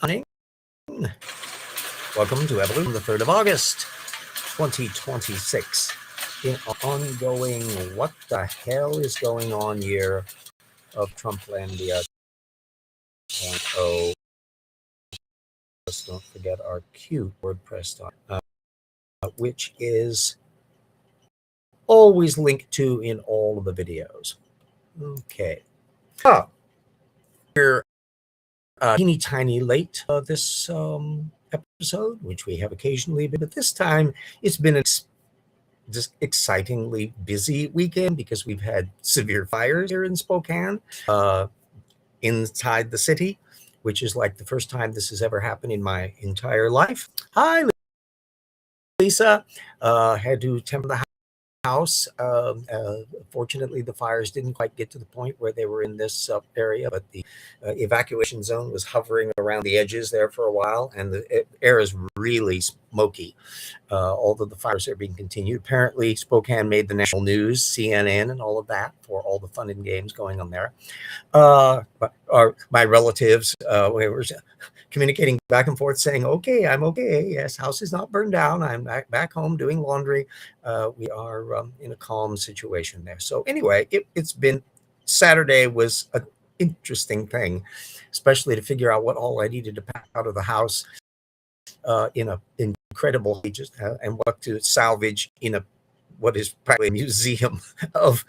Morning. Welcome to Evolution, the 3rd of August, 2026. In ongoing, what the hell is going on here of Trumplandia 2.0. Let's don't forget our cute WordPress, which is always linked to in all of the videos. Okay. We're teeny tiny late this episode, which we have occasionally, but this time it's been just excitingly busy weekend because we've had severe fires here in Spokane, inside the city, which is like the first time this has ever happened in my entire life. Hi, Lisa. Had to temper the house. Fortunately, the fires didn't quite get to the point where they were in this area, but the evacuation zone was hovering around the edges there for a while, and the air is really smoky. Although the fires are being continued. Apparently, Spokane made the national news, CNN, and all of that for all the fun and games going on there. My relatives, we were communicating back and forth saying, okay, I'm okay. Yes, house is not burned down. I'm back home doing laundry. We are in a calm situation there. So anyway, it's been, Saturday was an interesting thing, especially to figure out what all I needed to pack out of the house in an incredible and what to salvage in what is practically a museum of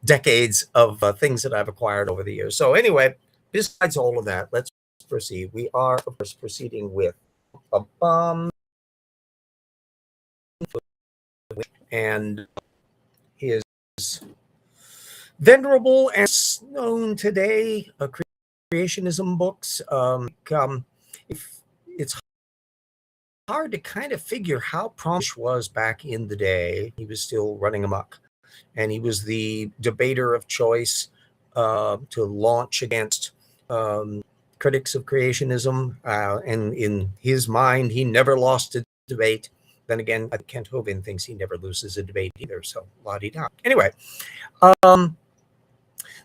decades of things that I've acquired over the years. So anyway, besides all of that, let's proceed. We are, of course, proceeding with a bomb, and his venerable and known today creationism books. It's hard to kind of figure how prompt was back in the day. He was still running amok, and he was the debater of choice to launch against critics of creationism, and in his mind, he never lost a debate. Then again, Kent Hovind thinks he never loses a debate either, so la-di-da. Anyway,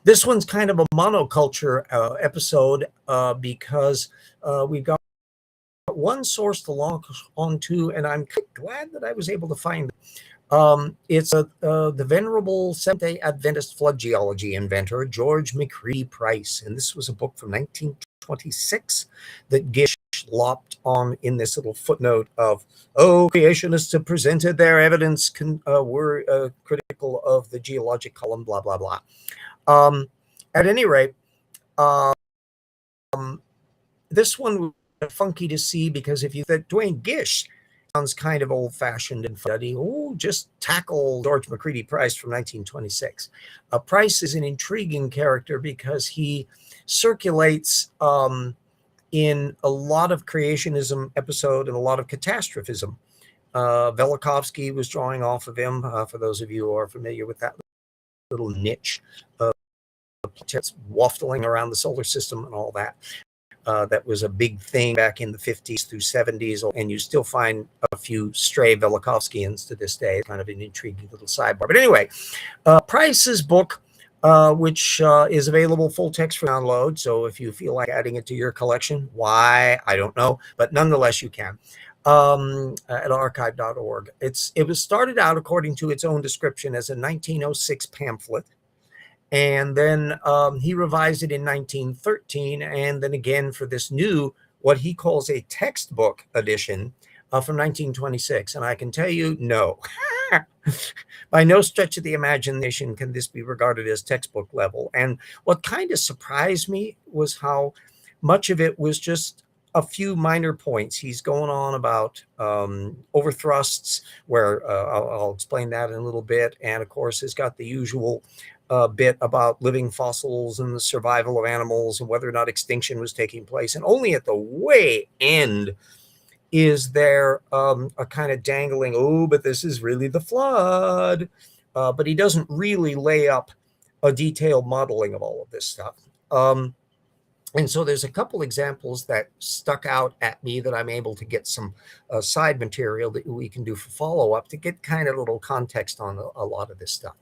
this one's kind of a monoculture episode because we've got one source to launch onto, and I'm glad that I was able to find it. It's the venerable Seventh-day Adventist flood geology inventor, George McCready Price. And this was a book from 1926 that Gish lopped on in this little footnote of, creationists have presented their evidence, were critical of the geologic column, blah, blah, blah. At any rate, this one was funky to see because if you think Dwayne Gish sounds kind of old-fashioned and funny. Just tackle George McCready Price from 1926. Price is an intriguing character because he circulates in a lot of creationism episode and a lot of catastrophism. Velikovsky was drawing off of him, for those of you who are familiar with that little niche of waftling around the solar system and all that. That was a big thing back in the 50s through 70s, and you still find a few stray Velikovskians to this day. Kind of an intriguing little sidebar. But anyway, Price's book, which is available full text for download, so if you feel like adding it to your collection, why, I don't know, but nonetheless you can, at archive.org. It was started out, according to its own description, as a 1906 pamphlet. And then he revised it in 1913, and then again for this new, what he calls a textbook edition from 1926. And I can tell you, no. By no stretch of the imagination can this be regarded as textbook level. And what kind of surprised me was how much of it was just a few minor points. He's going on about overthrusts, where I'll explain that in a little bit. And of course, it's got the usual bit about living fossils and the survival of animals and whether or not extinction was taking place. And only at the way end is there a kind of dangling, but this is really the flood. But he doesn't really lay up a detailed modeling of all of this stuff. And so there's a couple examples that stuck out at me that I'm able to get some side material that we can do for follow-up to get kind of a little context on a lot of this stuff.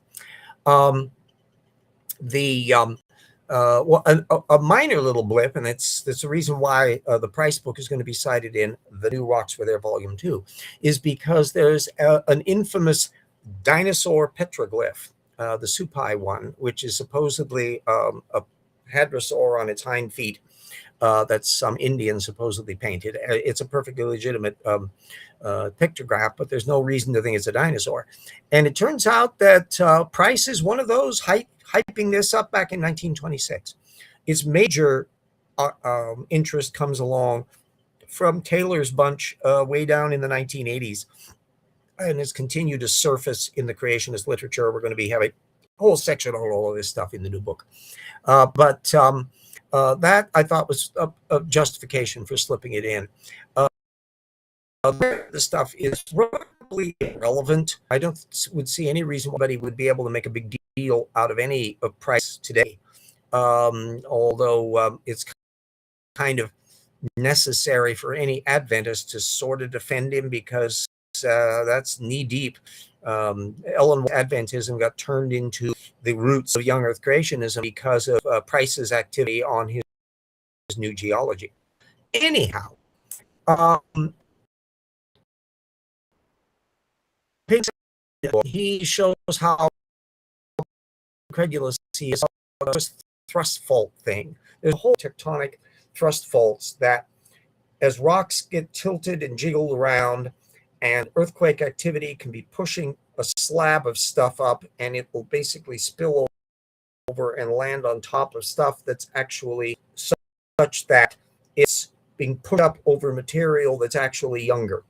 The well, a minor little blip, and that's the reason why the Price book is going to be cited in The New Rocks Were There Volume 2, is because there's an infamous dinosaur petroglyph, the Supai one, which is supposedly a hadrosaur on its hind feet that some Indian supposedly painted. It's a perfectly legitimate pictograph, but there's no reason to think it's a dinosaur. And it turns out that Price is one of those hyping this up back in 1926. Its major interest comes along from Taylor's bunch way down in the 1980s and has continued to surface in the creationist literature. We're going to be having a whole section on all of this stuff in the new book. But that I thought was a justification for slipping it in. The stuff is probably irrelevant. I would see any reason why anybody would be able to make a big deal out of any Price today. Although it's kind of necessary for any Adventist to sort of defend him, because that's knee deep. Ellen Adventism got turned into the roots of young Earth creationism because of Price's activity on his new geology. Anyhow, he shows how incredulous he is about this thrust fault thing. There's a whole tectonic thrust faults that, as rocks get tilted and jiggled around, and earthquake activity can be pushing a slab of stuff up, and it will basically spill over and land on top of stuff that's actually such that it's being put up over material that's actually younger.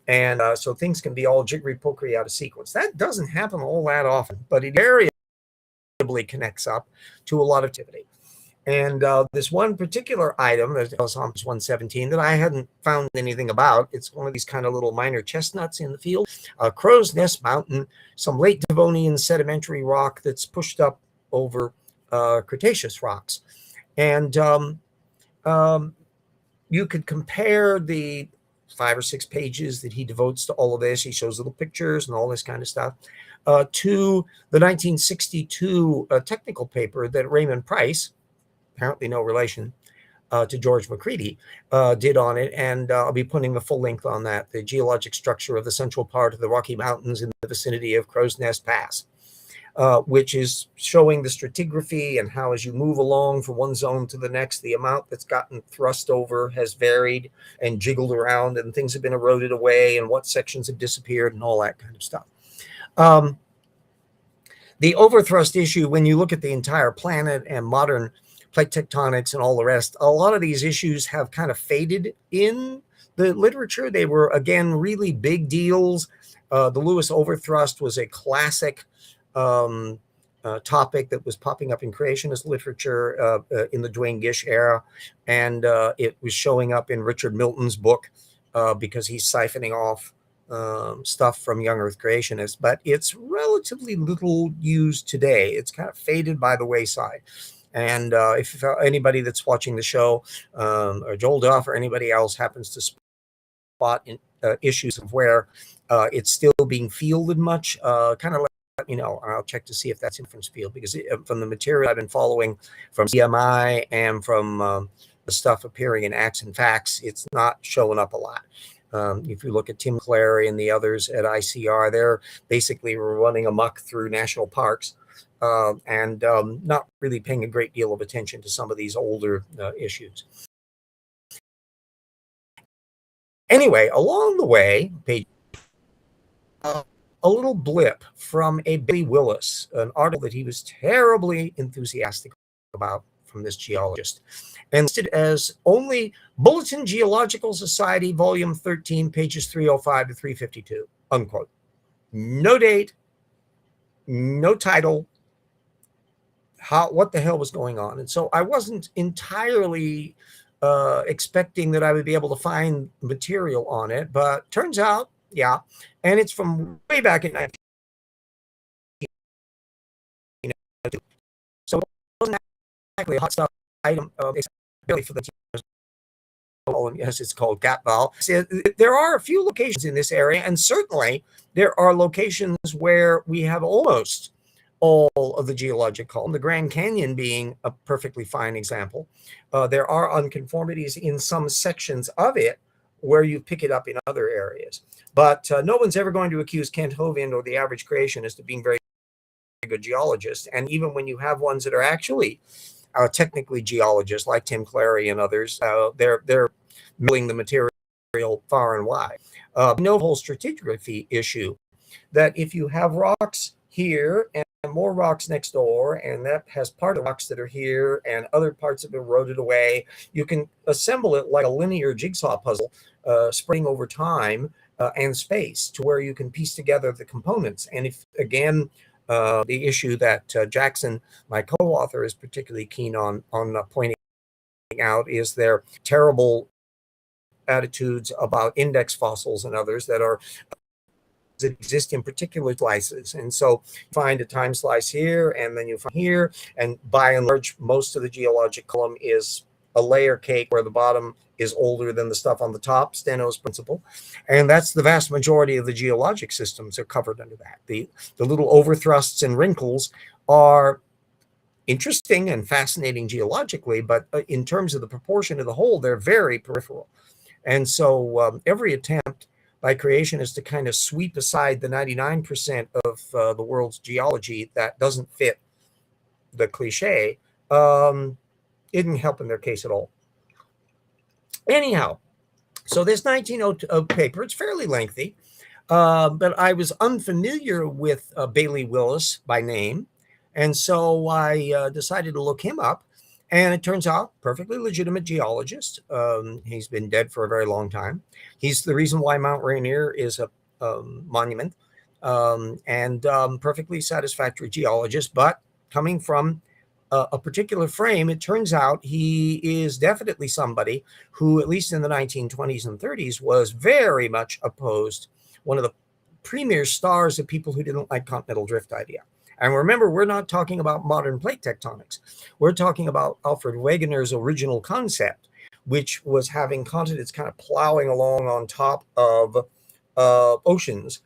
And so things can be all jiggery-pokery out of sequence. That doesn't happen all that often, but it invariably connects up to a lot of activity. And this one particular item, there's Psalms 117, that I hadn't found anything about. It's one of these kind of little minor chestnuts in the field. Crowsnest Mountain, some late Devonian sedimentary rock that's pushed up over Cretaceous rocks. And you could compare the 5 or 6 pages that he devotes to all of this. He shows little pictures and all this kind of stuff, to the 1962 technical paper that Raymond Price, apparently no relation to George Macready, did on it. And I'll be putting the full length on that, the geologic structure of the central part of the Rocky Mountains in the vicinity of Crowsnest Pass, which is showing the stratigraphy and how, as you move along from one zone to the next, the amount that's gotten thrust over has varied and jiggled around, and things have been eroded away, and what sections have disappeared, and all that kind of stuff. The overthrust issue, when you look at the entire planet and modern plate tectonics and all the rest, a lot of these issues have kind of faded in the literature. They were, again, really big deals. The Lewis overthrust was a classic topic that was popping up in creationist literature in the Dwayne Gish era, and it was showing up in Richard Milton's book because he's siphoning off stuff from young Earth creationists, but it's relatively little used today. It's kind of faded by the wayside. And if anybody that's watching the show, or Joel Duff or anybody else happens to spot in, issues of where it's still being fielded much, kind of let me know. I'll check to see if that's in different field, because from the material I've been following from CMI and from the stuff appearing in Acts and Facts, it's not showing up a lot. If you look at Tim Clary and the others at ICR, they're basically running amok through national parks and not really paying a great deal of attention to some of these older issues. Anyway, along the way, a little blip from a Billy Willis, an article that he was terribly enthusiastic about from this geologist, and listed as only Bulletin Geological Society, Volume 13, pages 305 to 352, unquote. No date, no title, what the hell was going on. And so I wasn't entirely expecting that I would be able to find material on it, but turns out, yeah, and it's from way back in 1992. So it wasn't exactly a hot stuff item, really for the as it's called, Gatval. There are a few locations in this area, and certainly there are locations where we have almost all of the geologic column, the Grand Canyon being a perfectly fine example. There are unconformities in some sections of it where you pick it up in other areas. But no one's ever going to accuse Kent Hovind or the average creationist of being very good geologists. And even when you have ones that are actually technically geologists, like Tim Clary and others, they're milling the material far and wide. No whole stratigraphy issue that if you have rocks here and more rocks next door, and that has part of the rocks that are here and other parts have eroded away, you can assemble it like a linear jigsaw puzzle, spreading over time and space to where you can piece together the components. And if, again, the issue that Jackson, my co-author, is particularly keen on pointing out is their terrible attitudes about index fossils and others that exist in particular slices. And so you find a time slice here, and then you find here, and by and large, most of the geologic column is a layer cake where the bottom is older than the stuff on the top, Steno's principle. And that's the vast majority of the geologic systems are covered under that. The little overthrusts and wrinkles are interesting and fascinating geologically, but in terms of the proportion of the whole, they're very peripheral. And so every attempt by creationists to kind of sweep aside the 99% of the world's geology that doesn't fit the cliche isn't helping their case at all. Anyhow, so this 1902 paper, it's fairly lengthy, but I was unfamiliar with Bailey Willis by name. And so I decided to look him up. And it turns out, perfectly legitimate geologist. He's been dead for a very long time. He's the reason why Mount Rainier is a monument, and perfectly satisfactory geologist. But coming from a particular frame, it turns out he is definitely somebody who, at least in the 1920s and 30s, was very much opposed, one of the premier stars of people who didn't like continental drift idea. And remember, we're not talking about modern plate tectonics. We're talking about Alfred Wegener's original concept, which was having continents kind of plowing along on top of oceans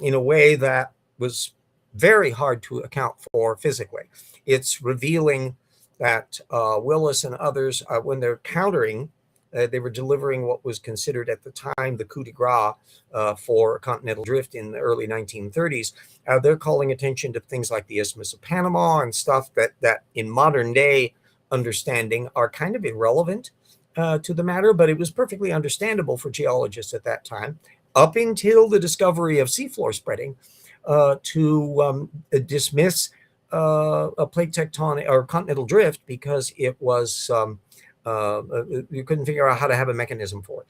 in a way that was very hard to account for physically. It's revealing that Willis and others, when they're countering, they were delivering what was considered at the time the coup de grace for continental drift in the early 1930s. They're calling attention to things like the Isthmus of Panama and stuff that in modern day understanding are kind of irrelevant to the matter, but it was perfectly understandable for geologists at that time, up until the discovery of seafloor spreading, to dismiss a plate tectonic or continental drift because it was you couldn't figure out how to have a mechanism for it.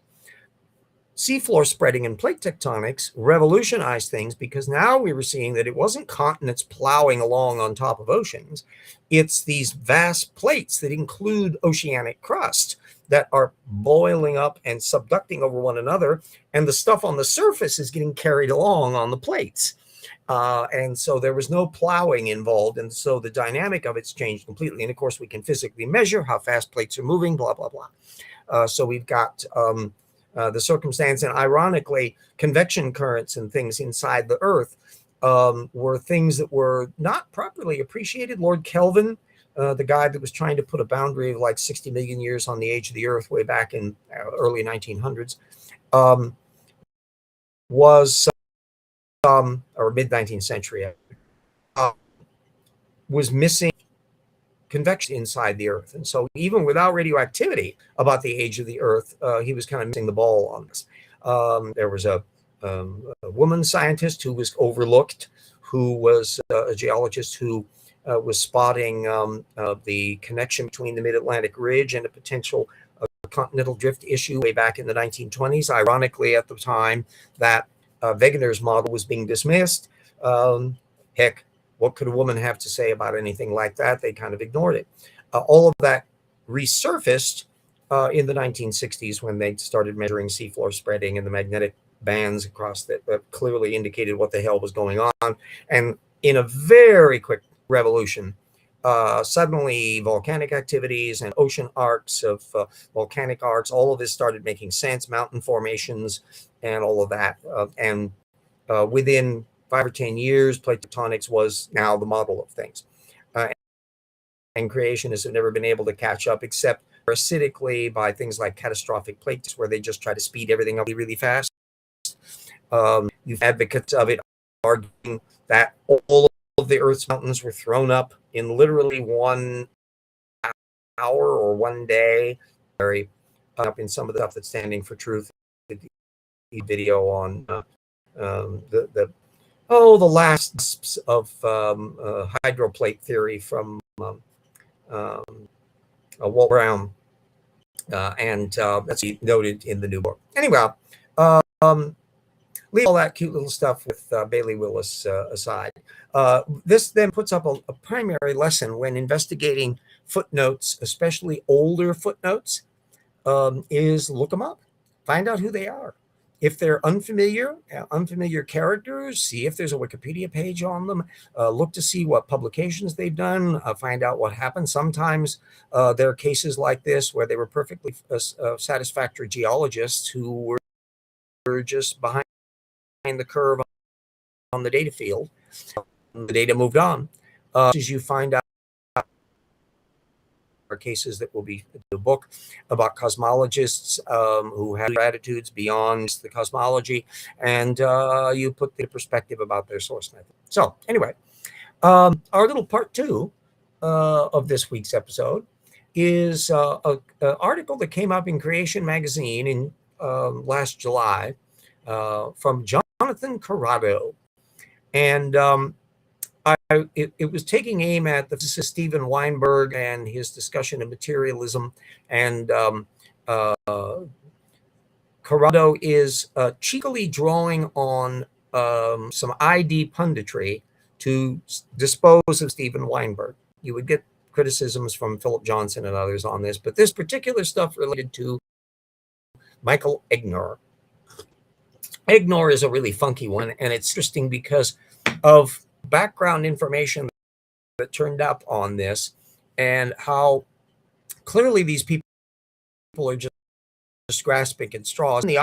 Seafloor spreading and plate tectonics revolutionized things because now we were seeing that it wasn't continents plowing along on top of oceans. It's these vast plates that include oceanic crust that are boiling up and subducting over one another, and the stuff on the surface is getting carried along on the plates. And so there was no plowing involved, and so the dynamic of it's changed completely. And of course, we can physically measure how fast plates are moving, blah, blah, blah. So we've got the circumstance, and ironically, convection currents and things inside the Earth were things that were not properly appreciated. Lord Kelvin, the guy that was trying to put a boundary of like 60 million years on the age of the Earth way back in early 1900s, was or mid 19th century, was missing convection inside the Earth. And so even without radioactivity about the age of the Earth, he was kind of missing the ball on this. There was a woman scientist who was overlooked, who was a geologist who was spotting the connection between the Mid-Atlantic Ridge and a potential continental drift issue way back in the 1920s. Ironically, at the time that Wegener's model was being dismissed, heck, what could a woman have to say about anything like that? They kind of ignored it. All of that resurfaced in the 1960s when they started measuring seafloor spreading and the magnetic bands across that clearly indicated what the hell was going on. And in a very quick revolution, suddenly volcanic activities and ocean arcs of volcanic arcs, all of this started making sense, mountain formations and all of that. And within 5 or 10 years, plate tectonics was now the model of things. And creationists have never been able to catch up, except parasitically by things like catastrophic plates, where they just try to speed everything up really fast. You've advocates of it arguing that all of the Earth's mountains were thrown up in literally 1 hour or 1 day. Very up in some of the stuff that's standing for truth. The video on the last of hydroplate theory from Walt Brown, and that's noted in the new book. Anyway, leave all that cute little stuff with Bailey Willis aside. This then puts up a primary lesson when investigating footnotes, especially older footnotes, is look them up. Find out who they are. If they're unfamiliar characters, see if there's a Wikipedia page on them. Look to see what publications they've done. Find out what happened. Sometimes there are cases like this where they were perfectly satisfactory geologists who were just behind the curve on the data field. The data moved on. As you find out, are cases that will be in the book about cosmologists who have attitudes beyond the cosmology, and you put the perspective about their source method. So anyway, our little part 2 of this week's episode is an article that came up in Creation magazine in last July from Jonathan Corrado, and it was taking aim at the physicist Steven Weinberg and his discussion of materialism. And Corrado is cheekily drawing on some ID punditry to dispose of Steven Weinberg. You would get criticisms from Philip Johnson and others on this, but this particular stuff related to Michael Egnor. Egnor is a really funky one, and it's interesting because of background information that turned up on this, and how clearly these people are just grasping at straws and the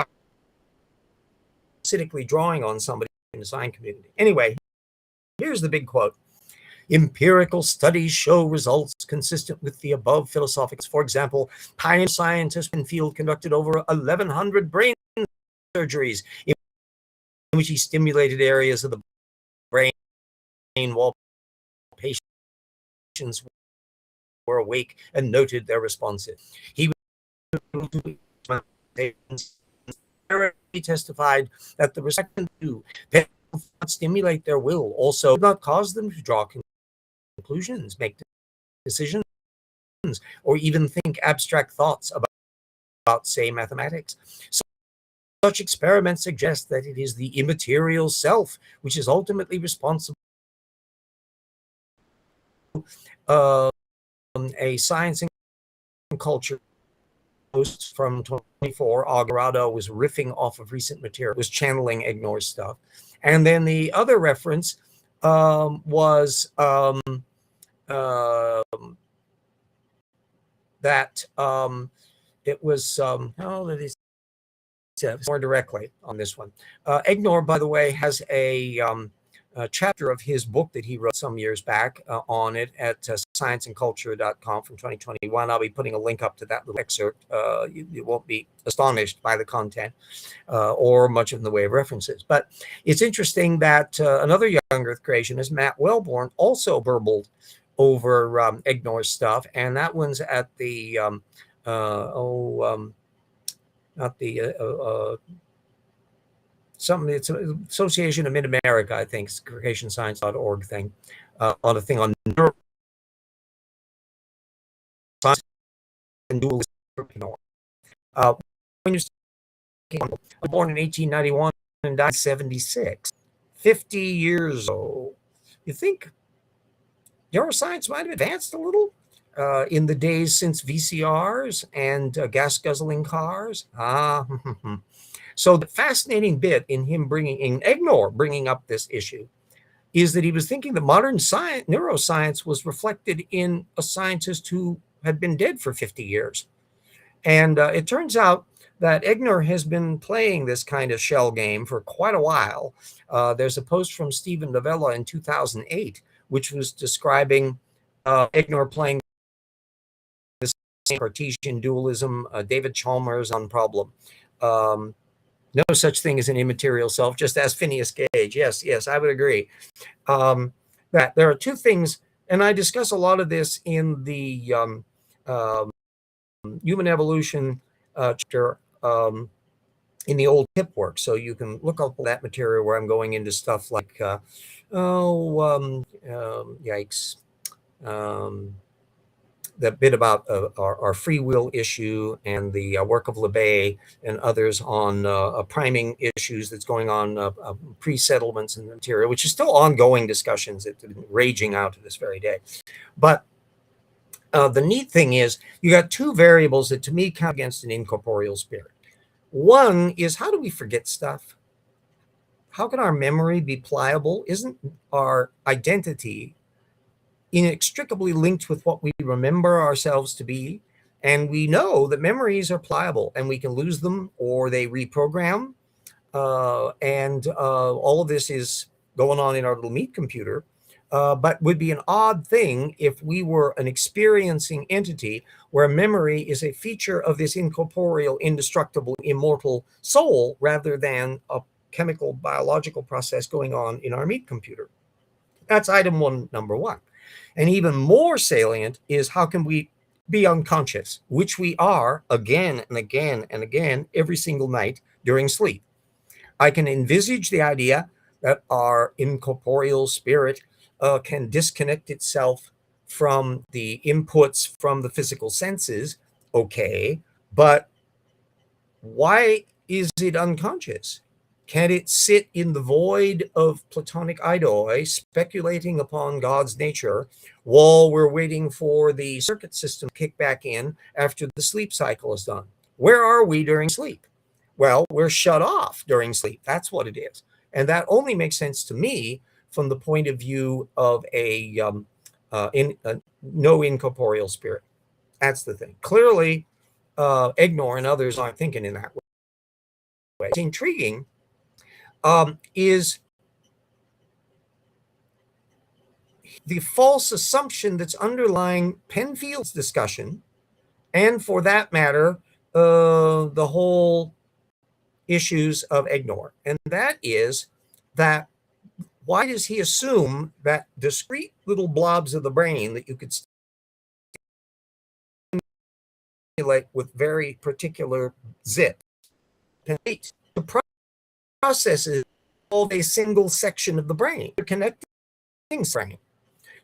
acidically drawing on somebody in the science community. Anyway, here's the big quote. Empirical studies show results consistent with the above philosophics. For example, pioneer scientists in the field conducted over 1,100 brain surgeries in which he stimulated areas of the brain while patients were awake and noted their responses. He testified that the reception to stimulate their will also did not cause them to draw conclusions, make decisions, or even think abstract thoughts about say, mathematics. Such experiments suggest that it is the immaterial self which is ultimately responsible. A Science and Culture post from 24, Corrado was riffing off of recent material, was channeling Egnor's stuff. And then the other reference was that it was, more directly on this one. Egnor, by the way, has a chapter of his book that he wrote some years back on it at scienceandculture.com from 2021. I'll be putting a link up to that little excerpt. You won't be astonished by the content or much in the way of references. But it's interesting that another young Earth creationist, Matt Wellborn, also burbled over Egnor's stuff, and that one's at the it's an Association of Mid-America, I think, it's creationscience.org thing, on a thing on neuroscience and dualism. When you're born in 1891 and died in 76, 50 years old, you think neuroscience might have advanced a little in the days since VCRs and gas-guzzling cars? So the fascinating bit in Egnor bringing up this issue is that he was thinking that modern neuroscience was reflected in a scientist who had been dead for 50 years. And it turns out that Egnor has been playing this kind of shell game for quite a while. There's a post from Stephen Novella in 2008, which was describing Egnor playing this Cartesian dualism, David Chalmers on problem. No such thing as an immaterial self, just as Phineas Gage. Yes, I would agree. That there are two things, and I discuss a lot of this in the human evolution chapter in the old tip work. So you can look up that material where I'm going into stuff like, yikes. The bit about our free will issue and the work of Lebet and others on priming issues that's going on pre-settlements and material, which is still ongoing discussions that have been raging out to this very day. But the neat thing is you got two variables that to me count against an incorporeal spirit. One is, how do we forget stuff? How can our memory be pliable? Isn't our identity inextricably linked with what we remember ourselves to be? And we know that memories are pliable and we can lose them or they reprogram. And all of this is going on in our little meat computer. But would be an odd thing if we were an experiencing entity where memory is a feature of this incorporeal, indestructible, immortal soul rather than a chemical, biological process going on in our meat computer. That's item one, number one. And even more salient is, how can we be unconscious, which we are again and again and again every single night during sleep. I can envisage the idea that our incorporeal spirit can disconnect itself from the inputs from the physical senses. Okay, but why is it unconscious? Can it sit in the void of Platonic idoi, speculating upon God's nature, while we're waiting for the circuit system to kick back in after the sleep cycle is done? Where are we during sleep? Well, we're shut off during sleep. That's what it is. And that only makes sense to me from the point of view of a no incorporeal spirit. That's the thing. Clearly, Egnor and others aren't thinking in that way. It's intriguing. Is the false assumption that's underlying Penfield's discussion, and for that matter, the whole issues of Egnor. And that is that, why does he assume that discrete little blobs of the brain that you could stimulate with very particular zip, the processes of a single section of the brain, connecting brain.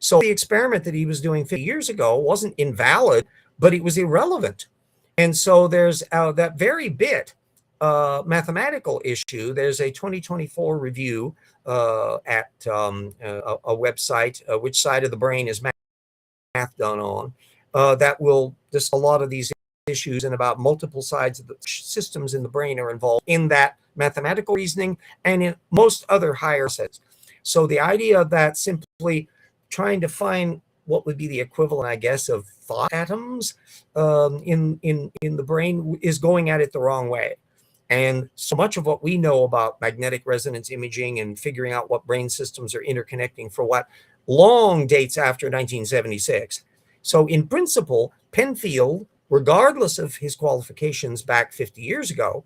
So the experiment that he was doing 50 years ago wasn't invalid, but it was irrelevant. And so there's that very bit mathematical issue. There's a 2024 review at a website, which side of the brain is math done on, that will discuss a lot of these issues and about multiple sides of the systems in the brain are involved in that mathematical reasoning and in most other higher sets. So the idea that simply trying to find what would be the equivalent, I guess, of thought atoms in the brain is going at it the wrong way. And so much of what we know about magnetic resonance imaging and figuring out what brain systems are interconnecting for what long dates after 1976. So in principle, Penfield, regardless of his qualifications back 50 years ago,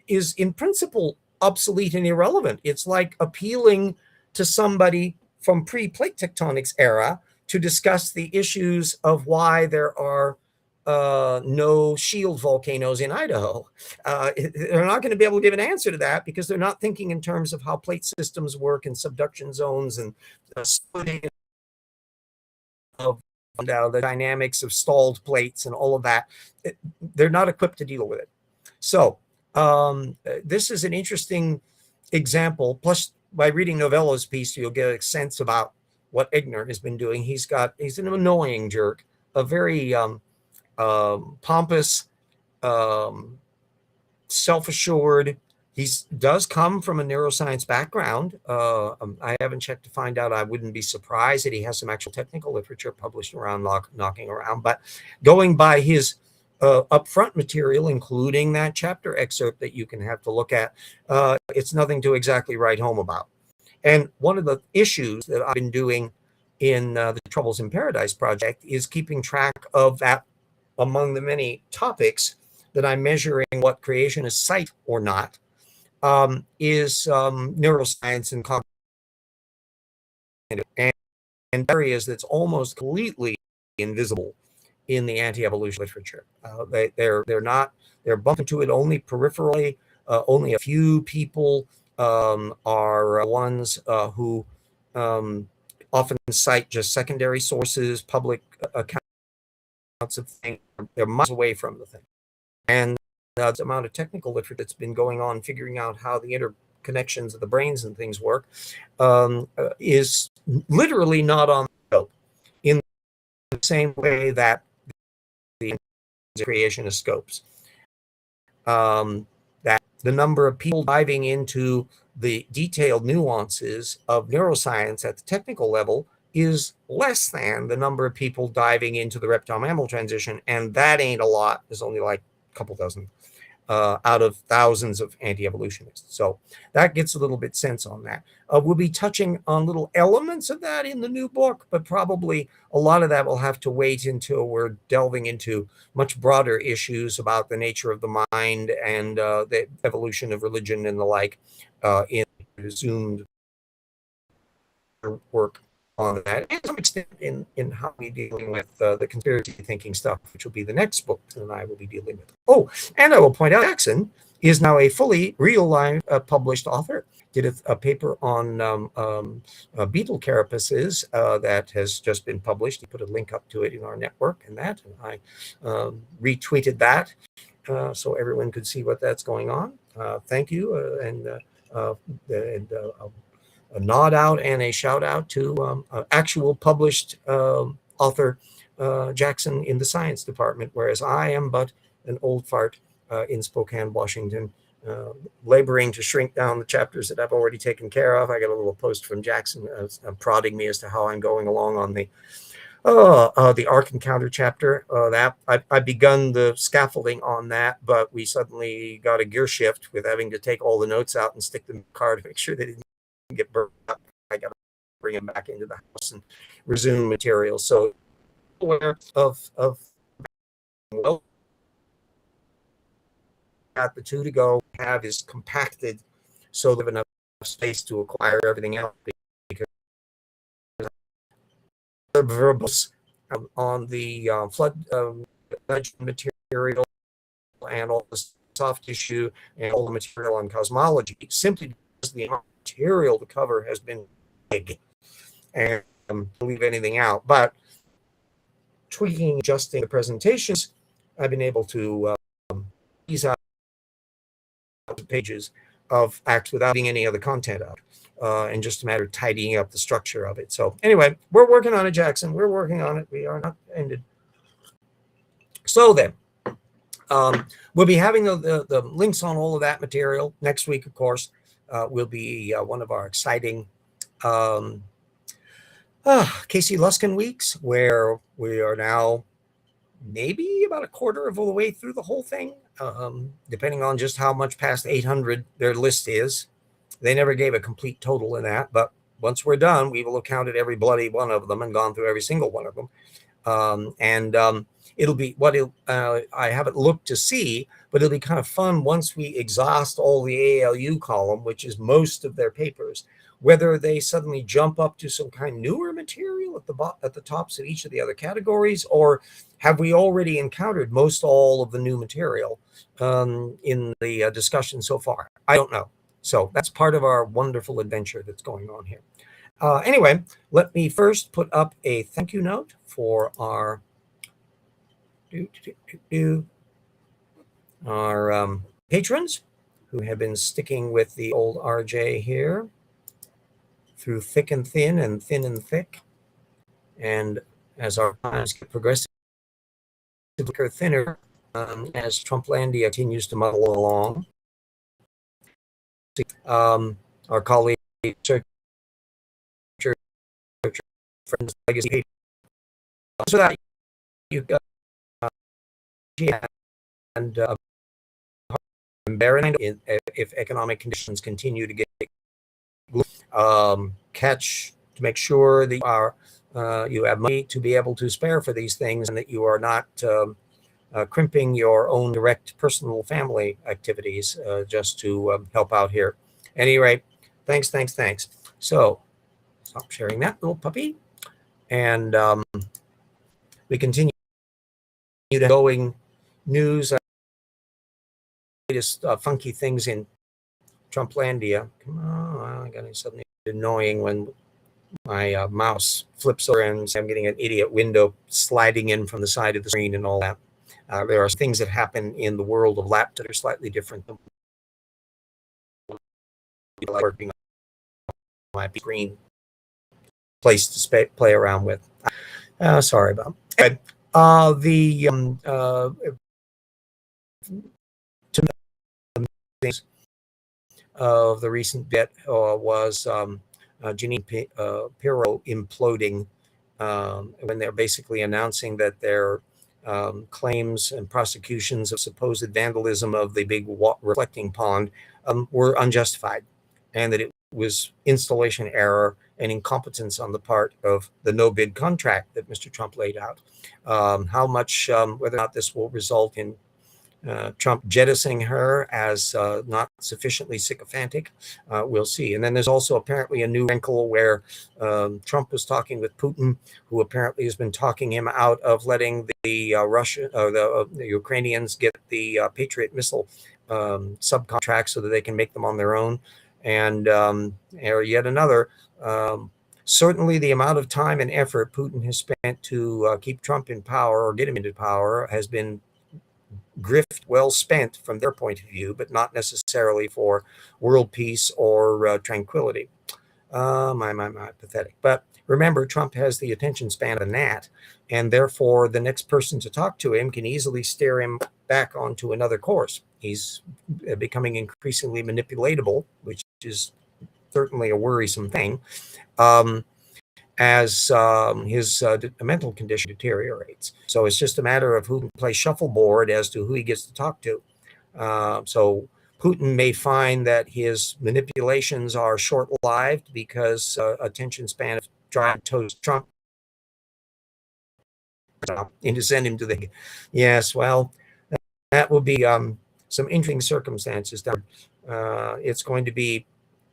is in principle obsolete and irrelevant. It's like appealing to somebody from pre-plate tectonics era to discuss the issues of why there are no shield volcanoes in Idaho. They're not going to be able to give an answer to that because they're not thinking in terms of how plate systems work and subduction zones and splitting of the dynamics of stalled plates and all of that. They're not equipped to deal with it. So this is an interesting example. Plus, by reading Novella's piece, you'll get a sense about what Egnor has been doing. He's an annoying jerk, a very pompous, self-assured. He does come from a neuroscience background. I haven't checked to find out. I wouldn't be surprised that he has some actual technical literature published around, knocking around. But going by his upfront material, including that chapter excerpt that you can have to look at. It's nothing to exactly write home about. And one of the issues that I've been doing in the Troubles in Paradise project is keeping track of that among the many topics that I'm measuring what creationists cite or not, is neuroscience and cognitive, and areas that's almost completely invisible in the anti-evolution literature. They're bumping into it only peripherally. Only a few people are ones who often cite just secondary sources, public accounts of things. They're miles away from the thing. And the amount of technical literature that's been going on figuring out how the interconnections of the brains and things work is literally not on the scope in the same way that the creationist scopes. That the number of people diving into the detailed nuances of neuroscience at the technical level is less than the number of people diving into the reptile-mammal transition, and that ain't a lot. There's only like a couple dozen out of thousands of anti-evolutionists. So that gets a little bit sense on that. We'll be touching on little elements of that in the new book, but probably a lot of that will have to wait until we're delving into much broader issues about the nature of the mind and the evolution of religion and the like in resumed work on that, and to some extent in how we're dealing with the conspiracy thinking stuff, which will be the next book that I will be dealing with. Oh, and I will point out, Jackson is now a fully real-life published author. Did a paper on beetle carapaces that has just been published. He put a link up to it in our network and that, and I retweeted that so everyone could see what that's going on. Thank you, and a nod out and a shout out to actual published author Jackson in the science department, whereas I am but an old fart in Spokane, Washington, laboring to shrink down the chapters that I've already taken care of. I got a little post from Jackson prodding me as to how I'm going along on the Ark Encounter chapter. That I've begun the scaffolding on that, but we suddenly got a gear shift with having to take all the notes out and stick them in the car to make sure they didn't get burned up. I got to bring them back into the house and resume material. So aware of well, got the two to go. Have is compacted so they have enough space to acquire everything else, because the verbose on the flood legend material and all the soft tissue and all the material on cosmology, simply because the material to cover has been big and leave anything out. But tweaking, adjusting the presentations, I've been able to ease out the pages of acts without leaving any other content out, and just a matter of tidying up the structure of it. So anyway, we're working on it, Jackson. We're working on it. We are not ended. So then, we'll be having the links on all of that material next week, of course. Will be one of our exciting Casey Luskin weeks, where we are now maybe about a quarter of the way through the whole thing, depending on just how much past 800 their list is. They never gave a complete total in that, but once we're done, we will have counted every bloody one of them and gone through every single one of them. It'll be I haven't looked to see, but it'll be kind of fun once we exhaust all the ALU column, which is most of their papers, whether they suddenly jump up to some kind of newer material at the tops of each of the other categories, or have we already encountered most all of the new material in the discussion so far? I don't know. So that's part of our wonderful adventure that's going on here. Anyway, let me first put up a thank you note for our patrons who have been sticking with the old RJ here through thick and thin and thin and thick. And as our times get progressively thinner, as Trumplandia continues to muddle along, our colleague, friends, legacy, so that you got bear in mind if economic conditions continue to get catch to make sure that you have money to be able to spare for these things, and that you are not crimping your own direct personal family activities just to help out here. At any rate, thanks. So stop sharing that little puppy, and we continue to going news, latest funky things in Trumplandia. Come on, I got something annoying when my mouse flips over and I'm getting an idiot window sliding in from the side of the screen and all that. There are things that happen in the world of laptops that are slightly different than working on my screen place to play around with. Sorry about that. Things of the recent bit was Janine Pirro imploding when they're basically announcing that their claims and prosecutions of supposed vandalism of the big reflecting pond were unjustified, and that it was installation error and incompetence on the part of the no-bid contract that Mr. Trump laid out. How much, whether or not this will result in Trump jettisoning her as not sufficiently sycophantic, we'll see. And then there's also apparently a new wrinkle where Trump was talking with Putin, who apparently has been talking him out of letting the the Ukrainians get the Patriot missile subcontract so that they can make them on their own. And yet another. Certainly, the amount of time and effort Putin has spent to keep Trump in power or get him into power has been grift well spent from their point of view, but not necessarily for world peace or tranquility. My pathetic. But remember, Trump has the attention span of a gnat, and therefore the next person to talk to him can easily steer him back onto another course. He's becoming increasingly manipulatable, which is certainly a worrisome thing. As his mental condition deteriorates. So it's just a matter of who can play shuffleboard as to who he gets to talk to. So Putin may find that his manipulations are short-lived because attention span of trying to toast Trump and to send him to the... Yes, well, that will be some interesting circumstances. It's going to be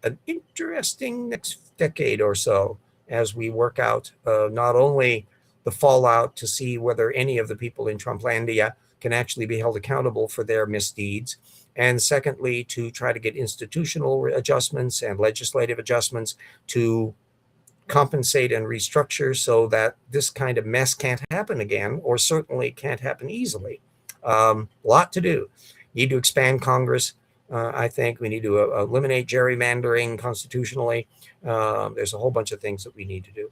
an interesting next decade or so as we work out not only the fallout to see whether any of the people in Trumplandia can actually be held accountable for their misdeeds, and secondly, to try to get institutional adjustments and legislative adjustments to compensate and restructure so that this kind of mess can't happen again, or certainly can't happen easily. A lot to do. Need to expand Congress. I think we need to eliminate gerrymandering constitutionally. There's a whole bunch of things that we need to do.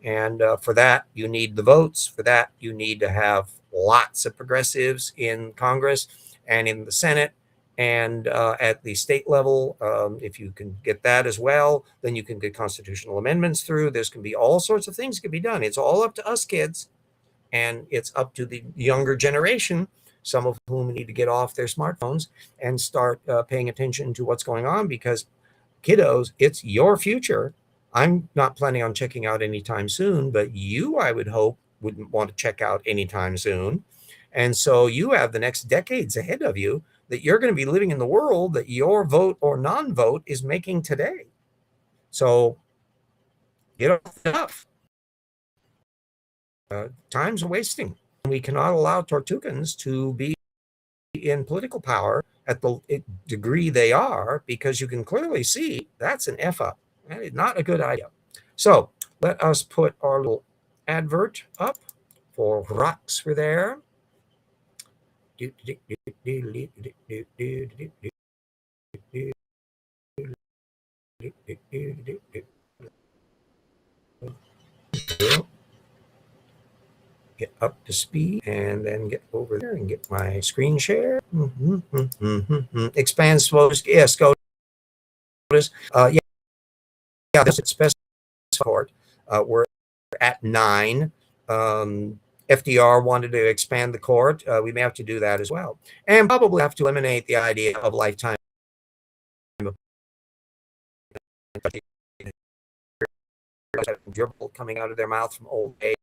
And for that, you need the votes. For that, you need to have lots of progressives in Congress and in the Senate and at the state level. If you can get that as well, then you can get constitutional amendments through. There's can be all sorts of things that can be done. It's all up to us kids, and it's up to the younger generation, some of whom need to get off their smartphones and start paying attention to what's going on, because kiddos, it's your future. I'm not planning on checking out anytime soon, but you, I would hope, wouldn't want to check out anytime soon. And so you have the next decades ahead of you that you're going to be living in the world that your vote or non-vote is making today. So get off the stuff. Time's wasting. We cannot allow Tortugans to be in political power at the degree they are, because you can clearly see that's an F up. That is not a good idea. So let us put our little advert up for rocks for there. Get up to speed and then get over there and get my screen share. Expand SCOTUS. Yeah, SCOTUS. Yeah, this is support. We're at 9. FDR wanted to expand the court. We may have to do that as well. And probably have to eliminate the idea of lifetime dribble coming out of their mouth from old age.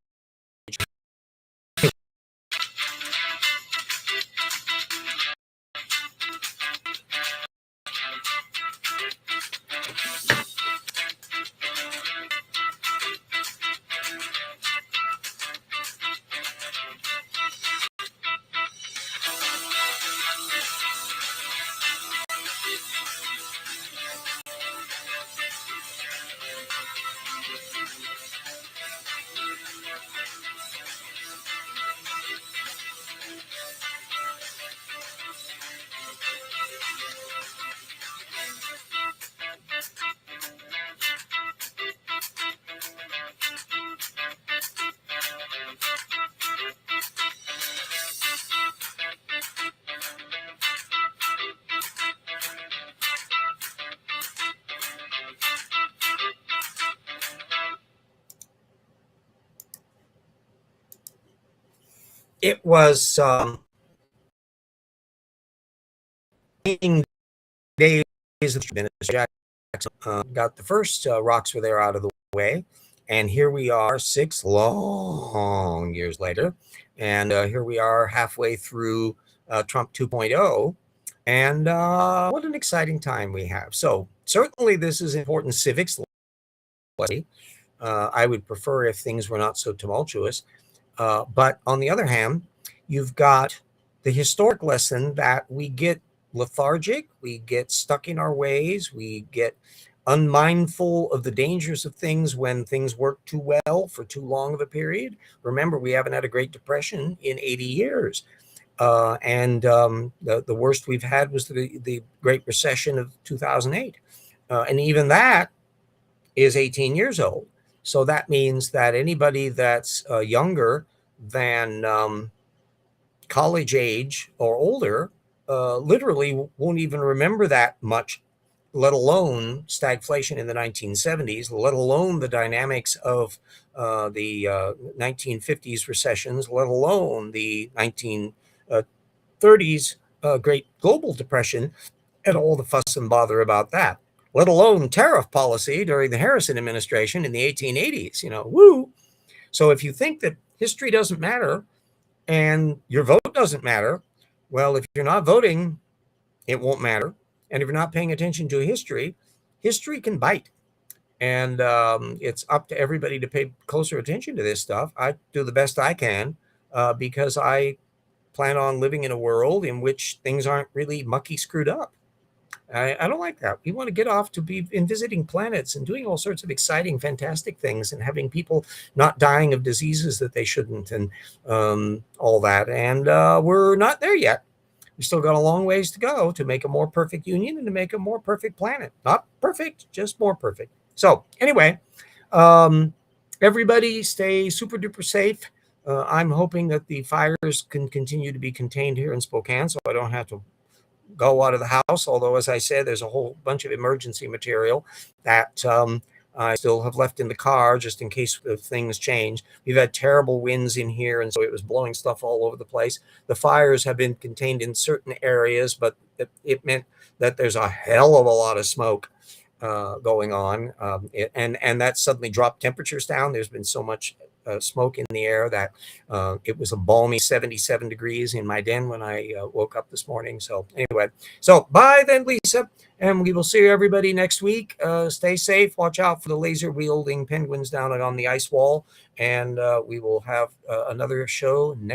It was days of Jackson got the first rocks were there out of the way, and here we are 6 long years later, and here we are halfway through Trump 2.0, and what an exciting time we have. So certainly this is important civics. I would prefer if things were not so tumultuous. But on the other hand, you've got the historic lesson that we get lethargic, we get stuck in our ways, we get unmindful of the dangers of things when things work too well for too long of a period. Remember, we haven't had a Great Depression in 80 years. And the worst we've had was the Great Recession of 2008. And even that is 18 years old. So that means that anybody that's younger than college age or older literally won't even remember that much, let alone stagflation in the 1970s, let alone the dynamics of the 1950s recessions, let alone the 1930s Great Global Depression and all the fuss and bother about that, let alone tariff policy during the Harrison administration in the 1880s, woo. So if you think that history doesn't matter and your vote doesn't matter, well, if you're not voting, it won't matter. And if you're not paying attention to history can bite. And it's up to everybody to pay closer attention to this stuff. I do the best I can because I plan on living in a world in which things aren't really mucky screwed up. I don't like that. We want to get off to be in visiting planets and doing all sorts of exciting, fantastic things and having people not dying of diseases that they shouldn't and all that. And we're not there yet. We still got a long ways to go to make a more perfect union and to make a more perfect planet. Not perfect, just more perfect. So anyway, everybody stay super duper safe. I'm hoping that the fires can continue to be contained here in Spokane so I don't have to go out of the house. Although, as I said, there's a whole bunch of emergency material that I still have left in the car just in case things change. We've had terrible winds in here, and so it was blowing stuff all over the place. The fires have been contained in certain areas, but it meant that there's a hell of a lot of smoke going on, and that suddenly dropped temperatures down. There's been so much smoke in the air that it was a balmy 77 degrees in my den when I woke up this morning. So anyway, so bye then, Lisa, and we will see everybody next week. Stay safe. Watch out for the laser wielding penguins down on the ice wall, and we will have another show next